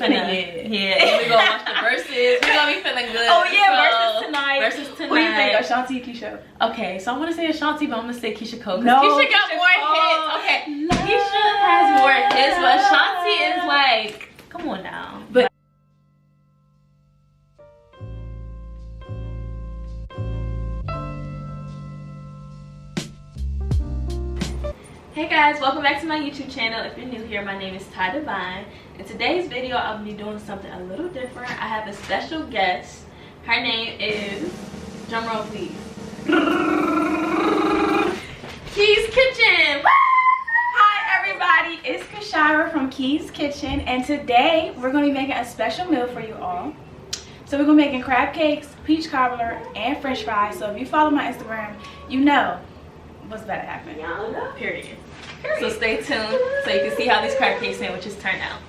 finna, yeah. We're gonna watch the verses. We're gonna be feeling good. Oh yeah, versus tonight. Versus tonight. Who do you think, Ashanti or Keisha? Okay, so I want to say Ashanti, but I'm gonna say Keisha Cole. No, Keisha got Keisha more Cole. hits. Okay, Keisha has more hits, but Ashanti is like, come on now. But hey guys, welcome back to my YouTube channel. If you're new here, my name is Ty Divine. In today's video, I'll be doing something a little different. I have a special guest. Her name is, drumroll please, Key's Kitchen. Woo! hi everybody, it's Kyshira from Key's Kitchen, and today we're going to be making a special meal for you all. So we're going to be making crab cakes, peach cobbler, and french fries. So if you follow my Instagram, you know what's about to happen. Y'all know. Period. So stay tuned so you can see how these crab cake sandwiches turn out.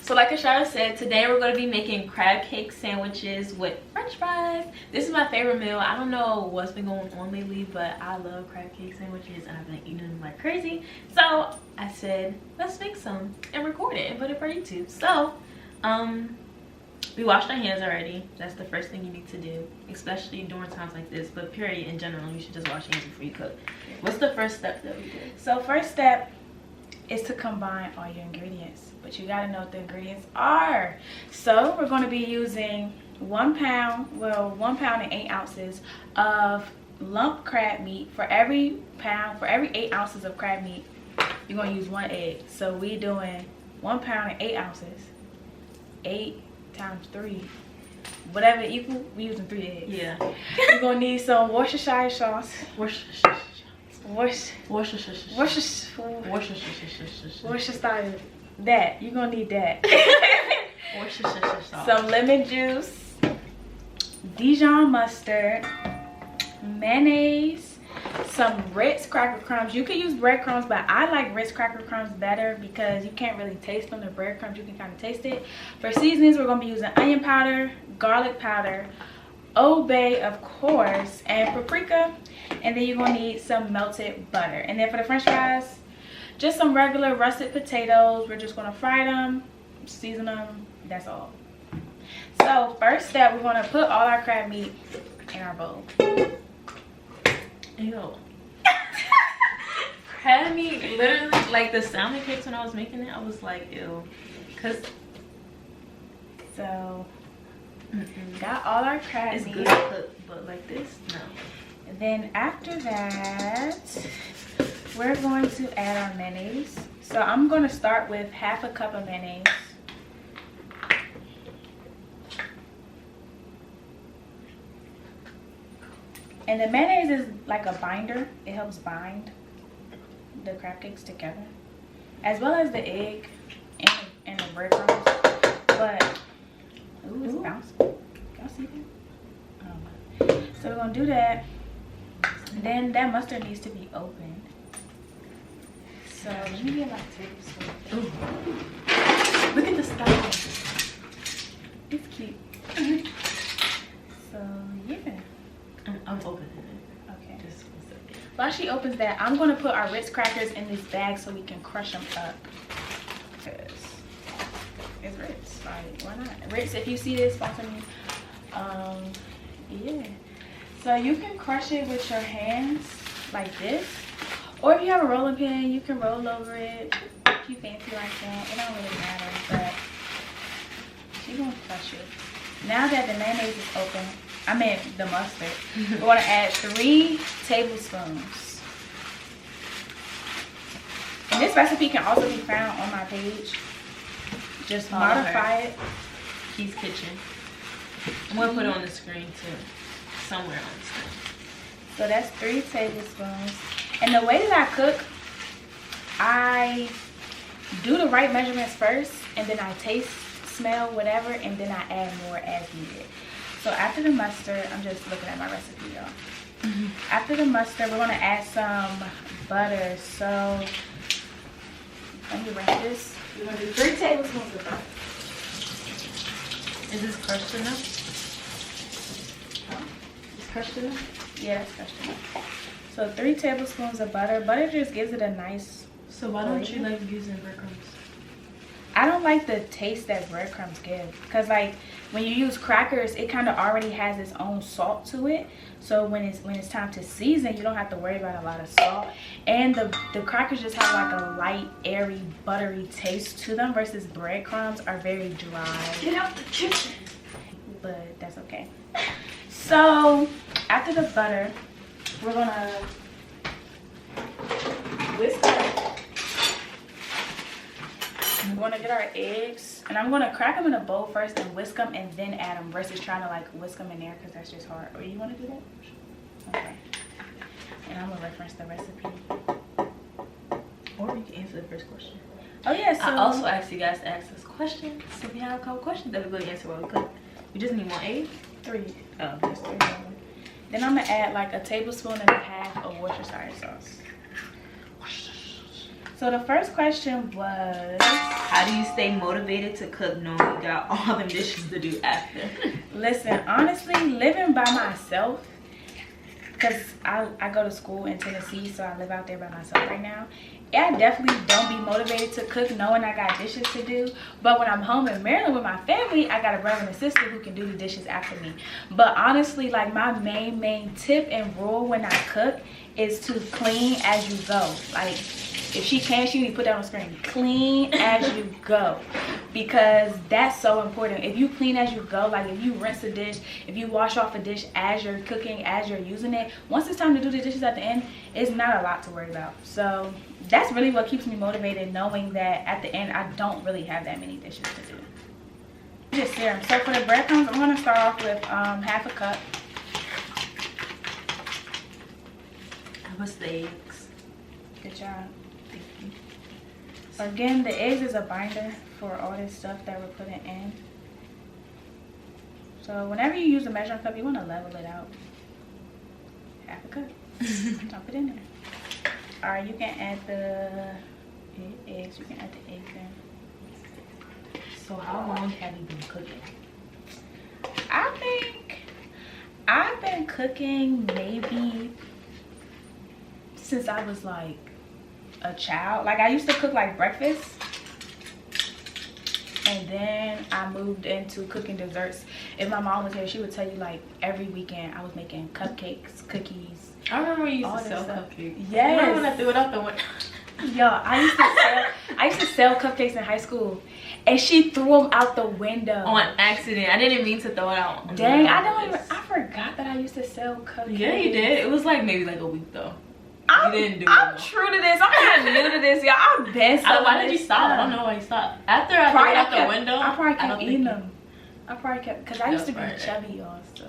So like Kyshira said, today we're going to be making crab cake sandwiches with french fries. This is my favorite meal. I don't know what's been going on lately, but I love crab cake sandwiches and I've been eating them like crazy. So I said, let's make some and record it and put it for YouTube. So, we washed our hands already. That's the first thing you need to do, especially during times like this, but period in general, you should just wash your hands before you cook. What's the first step that we do? So first step is to combine all your ingredients, but you gotta know what the ingredients are. So we're going to be using 1 pound, well 1 pound and 8 ounces of lump crab meat. For every pound, for every 8 ounces of crab meat, you're going to use 1 egg. So we doing 1 pound and 8 ounces. 8 times 3, whatever equal, we using 3 eggs. Yeah. You're gonna need some Worcestershire sauce. Worcestershire. That you're gonna need that. Some lemon juice, Dijon mustard, mayonnaise, some Ritz cracker crumbs. You can use breadcrumbs, but I like Ritz cracker crumbs better because you can't really taste them. The breadcrumbs, you can kind of taste it. For seasonings, we're going to be using onion powder, garlic powder, Old Bay, of course, and paprika. And then you're going to need some melted butter. And then for the french fries, just some regular russet potatoes. We're just going to fry them, season them, that's all. So first step, we're going to put all our crab meat in our bowl. Ew. Crab meat, literally, like the salmon cakes when I was making it, I was like, ew. Cause so got all our crab it's meat. good to cook, but like this, no. And then after that, we're going to add our mayonnaise. So I'm going to start with half a cup of mayonnaise. And the mayonnaise is like a binder. It helps bind the crab cakes together, as well as the egg and the breadcrumbs. But ooh, it's bouncing. Y'all see that? Oh. So we're gonna do that. Then that mustard needs to be opened. So let me get my tablespoon. Ooh. Look at the style. It's cute. So yeah. I'm opening it. Okay. Just 1 second. While she opens that, I'm going to put our Ritz crackers in this bag so we can crush them up. Because it's Ritz. Like, why not? Ritz, if you see this, sponsor me. Yeah. So you can crush it with your hands like this. Or if you have a rolling pin, you can roll over it if you fancy like that. It don't really matter, but she's going to crush it. Now that the mayonnaise is open, I mean the mustard, we're going to add 3 tablespoons. And this recipe can also be found on my page. Just modify it. Key's Kitchen. I'm going to put it on the screen too. Somewhere on the screen. So that's 3 tablespoons. And the way that I cook, I do the right measurements first, and then I taste, smell, whatever, and then I add more as needed. So after the mustard, I'm just looking at my recipe, y'all. After the mustard, we're gonna add some butter. So let me wrap this. We're gonna do 3 tablespoons of butter. Is this crushed enough? Huh? Is crushed enough? Yeah, that's crushed enough. So 3 tablespoons of butter. Butter just gives it a nice So why don't you like using breadcrumbs? I don't like the taste that breadcrumbs give, because like when you use crackers, it kind of already has its own salt to it. So when it's time to season, you don't have to worry about a lot of salt. And the crackers just have like a light, airy, buttery taste to them, versus breadcrumbs are very dry. Get out the kitchen. But that's okay. So after the butter, we're gonna whisk it. We're gonna get our eggs, and I'm gonna crack them in a bowl first and whisk them and then add them, versus trying to like whisk them in there, because that's just hard. Or you want to do that? Okay. And I'm gonna reference the recipe. Or you can answer the first question. Oh yeah, so I also asked you guys to ask us questions. So we have a couple questions that we're gonna answer while we cook. We just need 1 egg. 3. Oh, there's 3 of them. Then I'm gonna add like a tablespoon and a half of Worcestershire sauce. So the first question was, how do you stay motivated to cook knowing you got all the dishes to do after? Listen, honestly, living by myself, because I go to school in Tennessee, so I live out there by myself right now. I definitely don't be motivated to cook knowing I got dishes to do. But when I'm home in Maryland with my family, I got a brother and a sister who can do the dishes after me. But honestly, like my main tip and rule when I cook is to clean as you go. Like, if she can, she need to put that on the screen. Clean as you go, because that's so important. If you clean as you go, like if you rinse a dish, if you wash off a dish as you're cooking, as you're using it, once it's time to do the dishes at the end, it's not a lot to worry about. So that's really what keeps me motivated, knowing that at the end I don't really have that many dishes to do. Just sear them. So for the breadcrumbs, I'm going to start off with half a cup. What's the eggs? Good job. So again, the eggs is a binder for all this stuff that we're putting in. So whenever you use a measuring cup, you want to level it out. Half a cup. Dump it in there. Alright, you can add the eggs. You can add the eggs in. So how long have you been cooking? I think I've been cooking maybe since I was like a child. Like I used to cook like breakfast, and then I moved into cooking desserts. If my mom was here, she would tell you like every weekend I was making cupcakes, cookies. I remember you used to sell cupcakes. Yes. Remember when I threw it out the window? Yo, I used to sell cupcakes in high school, and she threw them out the window on accident. I didn't mean to throw it out. Dang, I forgot that I used to sell cupcakes. Yeah, you did. It was like maybe like a week though. You didn't do it. I'm true to this. I'm not new to this, y'all. I'm best. Why did you stop? I don't know why you stopped. After I threw it out the window, I probably kept eating them. I probably kept, because I used to be chubby, y'all. So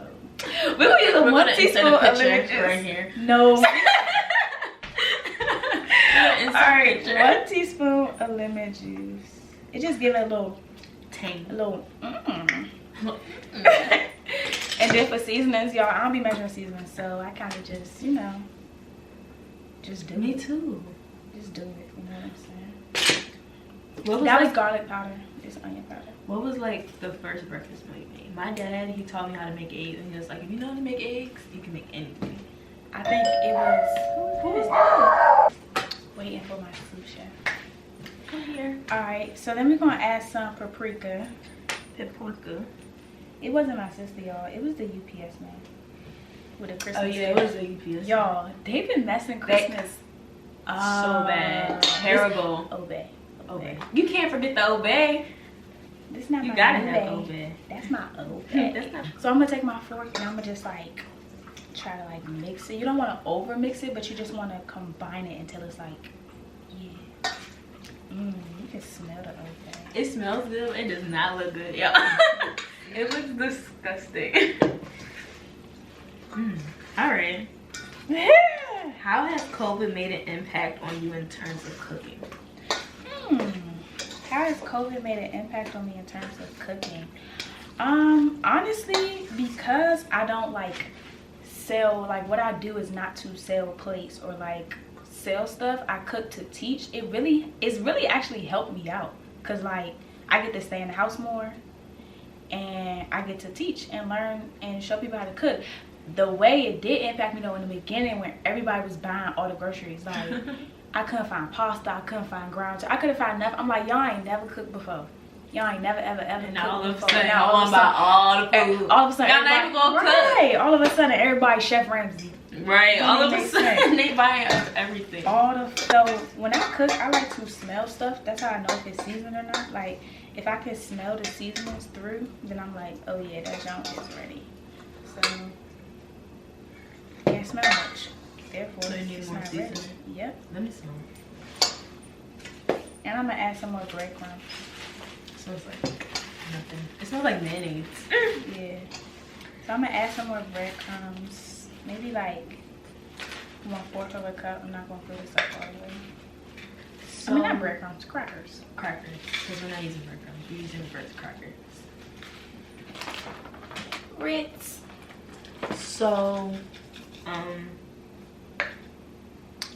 we will use a 1 teaspoon of lemon juice right here. No. Alright, 1 teaspoon of lemon juice. It just gives it a little tang, a little. And then for seasonings, y'all, I don't be measuring seasonings, so I kind of just, you know, just do it. Me too. Just do it. You know what I'm saying? That was garlic powder. It's onion powder. What was like the first breakfast meal you made? My dad, he taught me how to make eggs, and he was like, if you know how to make eggs, you can make anything. I think it was, who is that? Waiting for my sous chef. Come here. Alright, so then we're gonna add some paprika. Paprika. It wasn't my sister, y'all. It was the UPS man with the Christmas. Oh yeah, it was the UPS. Y'all, they've been messing Christmas so bad. Terrible. Obey. You can't forget the obey. This not you my gotta obey. have obey. That's my obey. That's not. So I'm gonna take my fork and I'm gonna just like try to like mix it. You don't want to over mix it, but you just want to combine it until it's like, yeah. You can smell the obey. It smells good. It does not look good, y'all. It looks disgusting. All right. How has COVID made an impact on you in terms of cooking? How has COVID made an impact on me in terms of cooking? Honestly, because I don't like sell, like what I do is not to sell plates or like sell stuff. I cook to teach. It's really actually helped me out, because like I get to stay in the house more and I get to teach and learn and show people how to cook. The way it did impact me though in the beginning, when everybody was buying all the groceries, like I couldn't find pasta. I couldn't find ground. I couldn't find nothing. I'm like, y'all ain't never cooked before. Y'all ain't never ever cooked before. All of a sudden, I want to buy all the food. All of a sudden, y'all not even gonna cook. Right. All of a sudden, everybody Chef Ramsay. Right. All of a sudden, they buying everything. So when I cook, I like to smell stuff. That's how I know if it's seasoned or not. Like if I can smell the seasonings through, then I'm like, oh yeah, that junk is ready. So can't smell much. Therefore, so you need more seasoning. Yep. Let me smell. And I'm gonna add some more breadcrumbs. It smells like nothing. It smells like mayonnaise. Yeah. So I'm gonna add some more breadcrumbs. Maybe like 1/4 of a cup. I'm not gonna fill this up all the way. So, I mean, not breadcrumbs, crackers. Crackers. Because we're not using breadcrumbs. We're using Ritz crackers. Ritz. So,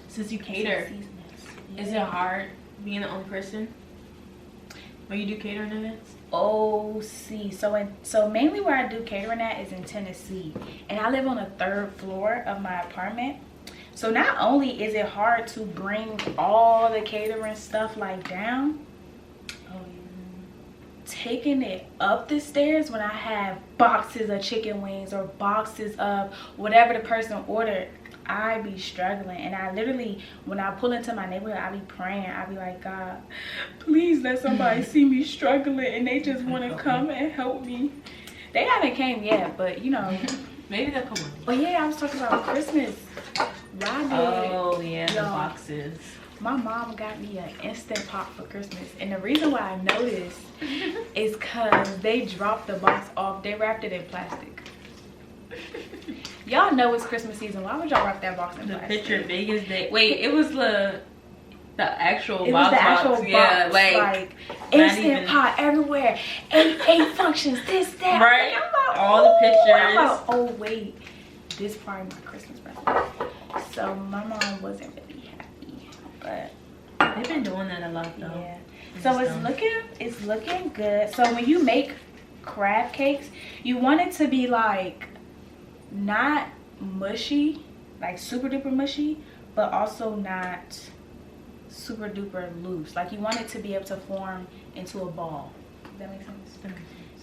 since you cater, is it hard being the only person when you do catering events? Oh, see, so mainly where I do catering at is in Tennessee, and I live on the 3rd floor of my apartment. So not only is it hard to bring all the catering stuff like down, taking it up the stairs when I have boxes of chicken wings or boxes of whatever the person ordered, I be struggling. And I literally, when I pull into my neighborhood, I be praying. I be like, God, please let somebody see me struggling and they just want to come and help me. They haven't came yet, but you know. Maybe they'll come on. But yeah, I was talking about Christmas. Oh yeah, the boxes. My mom got me an Instant Pot for Christmas, and the reason why I know this is because they dropped the box off. They wrapped it in plastic. Y'all know it's Christmas season. Why would y'all wrap that box in plastic? The picture big as day. Wait, it was the actual it box. Was the actual box. Yeah, like Instant Pot everywhere. Eight functions. This, that. Right. Like, I'm like, all the pictures. I'm like, oh wait, this is probably my Christmas present. So my mom wasn't really happy, but they've been doing that a lot though. Yeah. So it's looking good. So when you make crab cakes, you want it to be like not mushy, like super duper mushy, but also not super duper loose. Like you want it to be able to form into a ball. Does that make sense?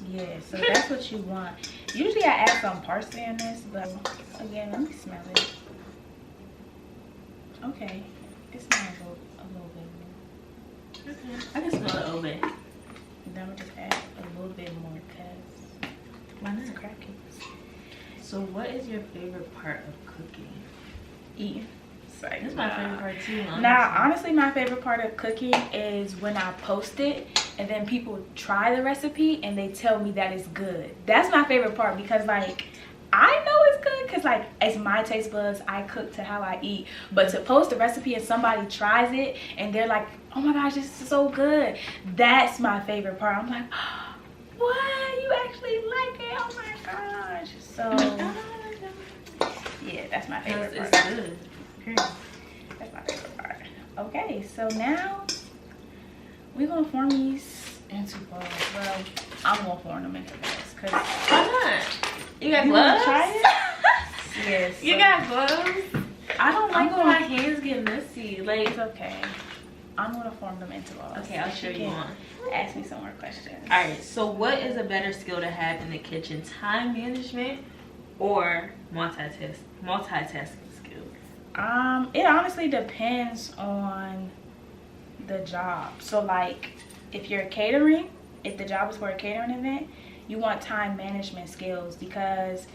Yeah, so that's what you want. Usually I add some parsley in this, but again, let me smell it. Okay, it smells a little bit more. Okay. I can smell it a little bit. And then I'm gonna just add a little bit more because why not? It's crab cakes. So what is your favorite part of cooking? Eating. That's my favorite part too. Honestly. Now, honestly, my favorite part of cooking is when I post it and then people try the recipe and they tell me that it's good. That's my favorite part because like I know it's good because like it's my taste buds. I cook to how I eat. But to post a recipe and somebody tries it and they're like, oh my gosh, this is so good. That's my favorite part. I'm like, what? You actually like it? Oh my gosh. So yeah, that's my favorite part. It's good. That's my favorite part. Okay, so now we're gonna form these into balls. Well, I'm gonna form them into balls. Cause why not? You got gloves? Try it? Yes. You got gloves? I don't like when my hands get messy. Like it's okay. I'm gonna form them into balls. Okay, I'll show you one. Ask me some more questions. Alright, so what is a better skill to have in the kitchen? Time management or multitasking skills? It honestly depends on the job. So like if you're catering, if the job is for a catering event, you want time management skills because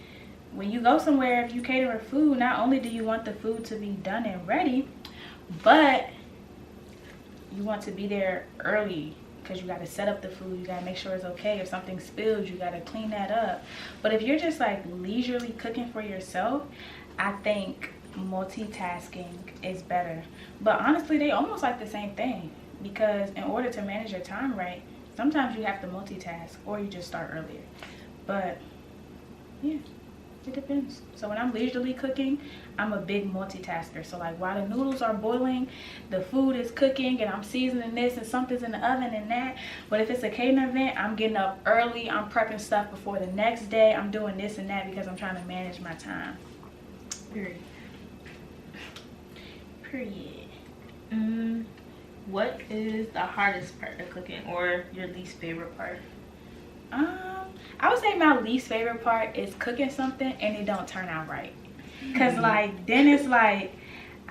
when you go somewhere, if you cater food, not only do you want the food to be done and ready, but you want to be there early because you got to set up the food. You got to make sure it's okay. If something spills, you got to clean that up. But if you're just like leisurely cooking for yourself, I think multitasking is better. But honestly, they almost like the same thing because in order to manage your time right, sometimes you have to multitask or you just start earlier. But yeah, it depends. So when I'm leisurely cooking, I'm a big multitasker. So like while the noodles are boiling, the food is cooking and I'm seasoning this and something's in the oven and that. But if it's a catering event, I'm getting up early, I'm prepping stuff before the next day, I'm doing this and that because I'm trying to manage my time. Period. What is the hardest part of cooking, or your least favorite part? I would say my least favorite part is cooking something and it don't turn out right. Cause like then it's like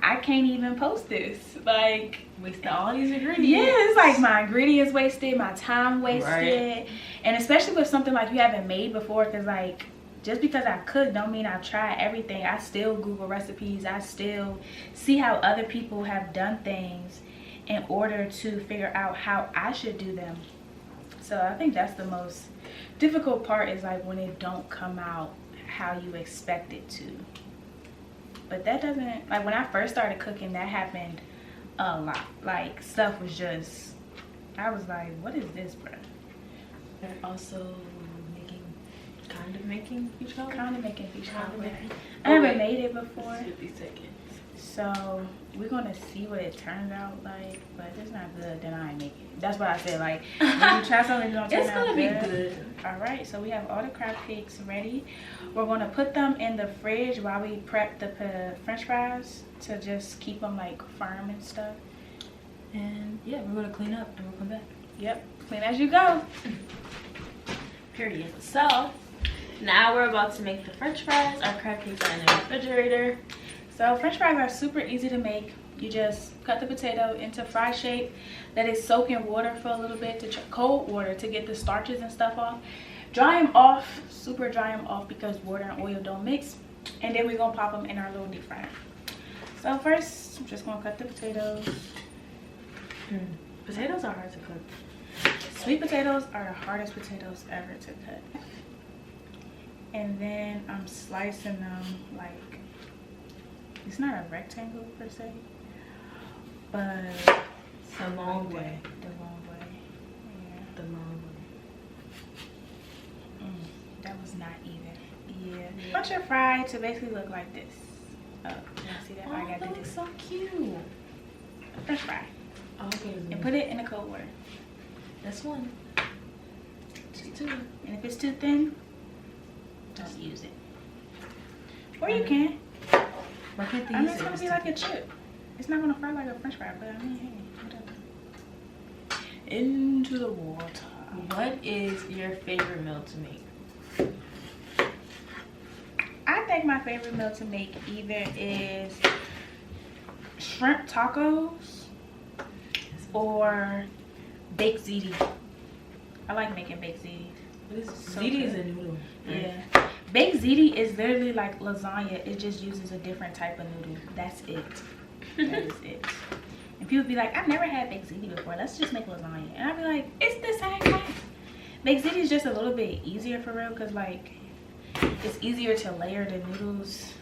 I can't even post this. Like Wasting all these ingredients. yeah, it's like my ingredients wasted, my time wasted, right. And especially with something like you haven't made before, cause like just because I cook don't mean I try everything. I still Google recipes. I still see how other people have done things in order to figure out how I should do them. So I think that's the most difficult part, is like when it don't come out how you expect it to. But that doesn't, like when I first started cooking, that happened a lot. Like stuff was just, I was like, what is this, bro? And also making peach cobbler? Kind of making peach cobbler. I never made it before. 50 seconds. So we're gonna see what it turns out like, but if it's not good, then I ain't make it. That's what I said, like when you try something, it don't turn out good. It's gonna be good. All right, so we have all the crab cakes ready. We're gonna put them in the fridge while we prep the French fries to just keep them like firm and stuff. And yeah, we're gonna clean up and we'll come back. Yep, clean as you go. Period. So now we're about to make the French fries. Our crab cakes are in the refrigerator. So French fries are super easy to make. You just cut the potato into fry shape, let it soak in water for a little bit, cold water, to get the starches and stuff off. Dry them off, super dry them off, because water and oil don't mix. And then we're gonna pop them in our little deep fryer. So first, I'm just gonna cut the potatoes. Potatoes are hard to cook. Sweet potatoes are the hardest potatoes ever to cut. And then I'm slicing them like, it's not a rectangle per se, but the long way. The long way. Yeah. The long way. That was not even. Yeah. Want your fry to basically look like this. Oh, you see that? I got that to looks do so cute. a French fry. Oh, okay. And put it in the cold water. That's one. Two. And if it's too thin, don't use it. Or you can. Why can't they I mean, use it's it? gonna be like a chip. It's not gonna fry like a French fry, but I mean, hey, whatever. Into the water. What is your favorite meal to make? I think my favorite meal to make either is shrimp tacos or baked ziti. I like making baked ziti. Ziti is a noodle. Yeah. Baked ziti is literally like lasagna. It just uses a different type of noodle. That's it. That is it. And people be like, I've never had baked ziti before. Let's just make lasagna. And I'd be like, it's the same thing. Baked ziti is just a little bit easier for real, because like it's easier to layer the noodles,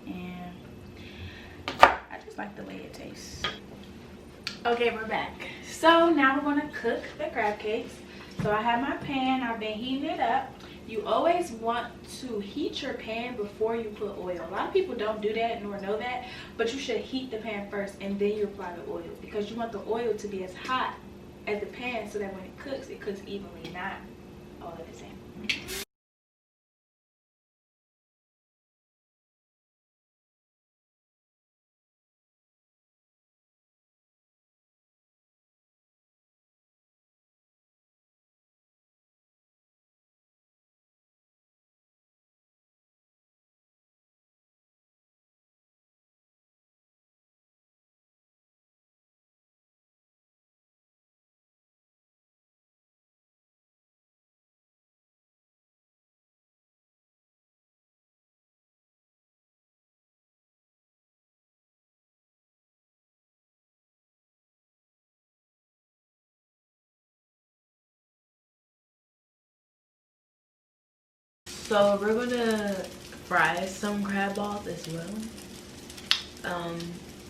and I just like the way it tastes. Okay, we're back. So now we're gonna cook the crab cakes. So I have my pan. I've been heating it up. You always want to heat your pan before you put oil. A lot of people don't do that nor know that, but you should heat the pan first and then you apply the oil, because you want the oil to be as hot as the pan, so that when it cooks evenly, not all at the same. So we're gonna fry some crab balls as well.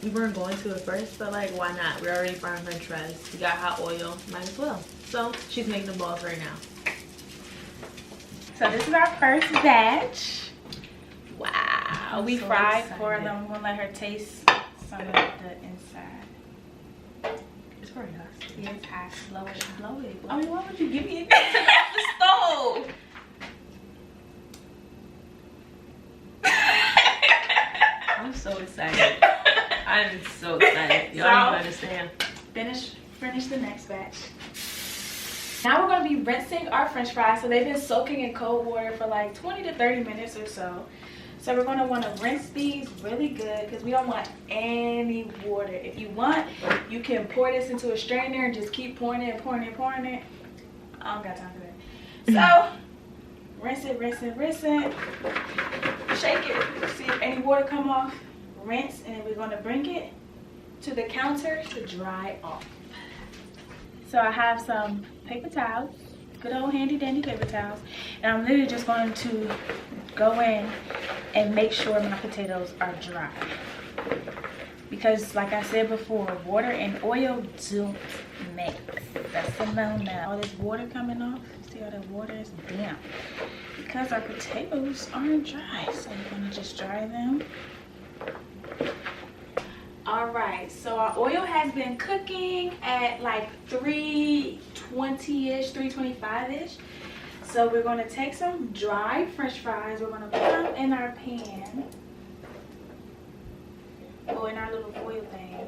We weren't going to at first, but like, why not? We're already frying French fries. We got hot oil, might as well. So she's making the balls right now. So this is our first batch. Wow, We fried for them. I'm gonna let her taste some of the inside. It's very hot. Yeah, it's hot. Blow it, blow it. I mean, why would you give me it off the stove? I'm so excited. I'm so excited. Y'all don't understand. finish the next batch. Now we're going to be rinsing our french fries. So they've been soaking in cold water for like 20 to 30 minutes or so. So we're going to want to rinse these really good because we don't want any water. If you want, you can pour this into a strainer and just keep pouring it, pouring it, pouring it. I don't got time for that. So rinse it, rinse it, rinse it. Shake it. See if any water come off. Rinse, and then we're going to bring it to the counter to dry off. So I have some paper towels, good old handy dandy paper towels, and I'm literally just going to go in and make sure my potatoes are dry. Because like I said before, water and oil don't mix. That's a no-no. All this water coming off, see how the water is damp? Because our potatoes aren't dry, so we're going to just dry them. Alright, so our oil has been cooking at like 320-ish, 325-ish. So we're going to take some dry french fries. We're going to put them in our pan. Or in our little foil thing.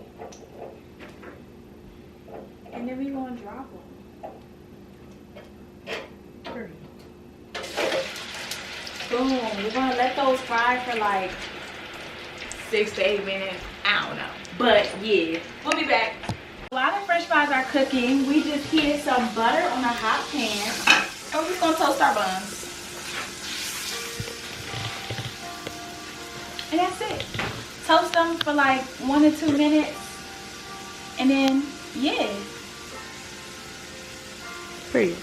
And then we're going to drop them. Boom. We're going to let those fry for like 6 to 8 minutes. I don't know, but yeah, we'll be back. While the french fries are cooking, we just heated some butter on a hot pan. And we're just gonna toast our buns. And that's it. Toast them for like 1 to 2 minutes. And then, yeah. Pretty.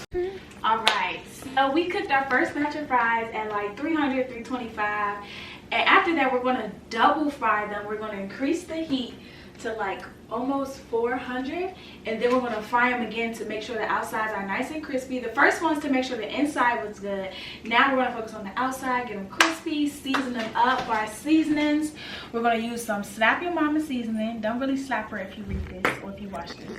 Alright, so we cooked our first batch of fries at like 300, 325. And after that, we're going to double fry them. We're going to increase the heat to like almost 400. And then we're going to fry them again to make sure the outsides are nice and crispy. The first one's to make sure the inside was good. Now we're going to focus on the outside, get them crispy, season them up. For our seasonings, we're going to use some Slap Your Mama seasoning. Don't really slap her if you read this or if you watch this.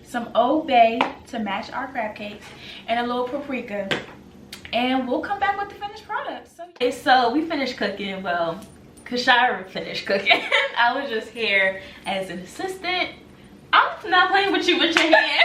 Some Old Bay to match our crab cakes. And a little paprika. And we'll come back with the finished product. So we finished cooking. Well, Kyshira finished cooking. I was just here as an assistant. I'm not playing with you with your hand.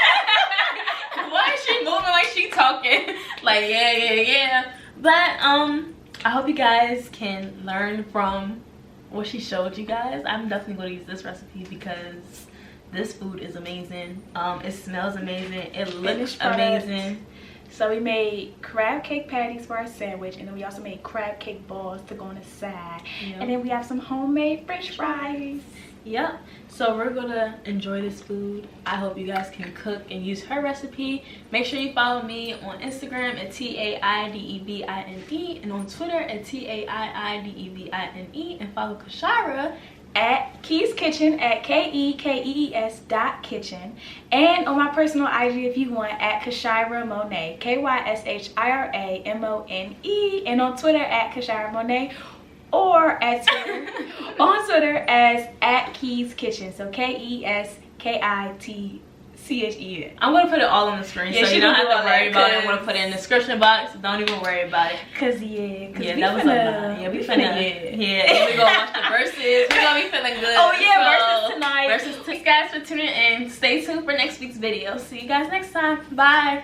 Why is she moving like she talking? Like yeah. But I hope you guys can learn from what she showed you guys. I'm definitely going to use this recipe because this food is amazing. It smells amazing. It looks amazing. So we made crab cake patties for our sandwich, and then we also made crab cake balls to go on the side. Yep. And then we have some homemade french fries. Yep. So we're gonna enjoy this food. I hope you guys can cook and use her recipe. Make sure you follow me on Instagram at TAIDEBINE and on Twitter at TAIIDEBINE, and follow Kyshira at Keys Kitchen at KEKEES.kitchen, and on my personal IG if you want at Kyshira Monet, KYSHIRAMONE, and on Twitter at Kyshira Monet, or at Twitter on Twitter as at Keys Kitchen. So KESKITCHEN. I'm gonna put it all on the screen, so you don't have to worry about it. I'm gonna put it in the description box. Don't even worry about it. Cause that was a lot. Yeah, we finna. Yeah, and we gonna watch the verses. We gonna be feeling good. Oh yeah, verses tonight. Thanks guys for tuning in. Stay tuned for next week's video. See you guys next time. Bye.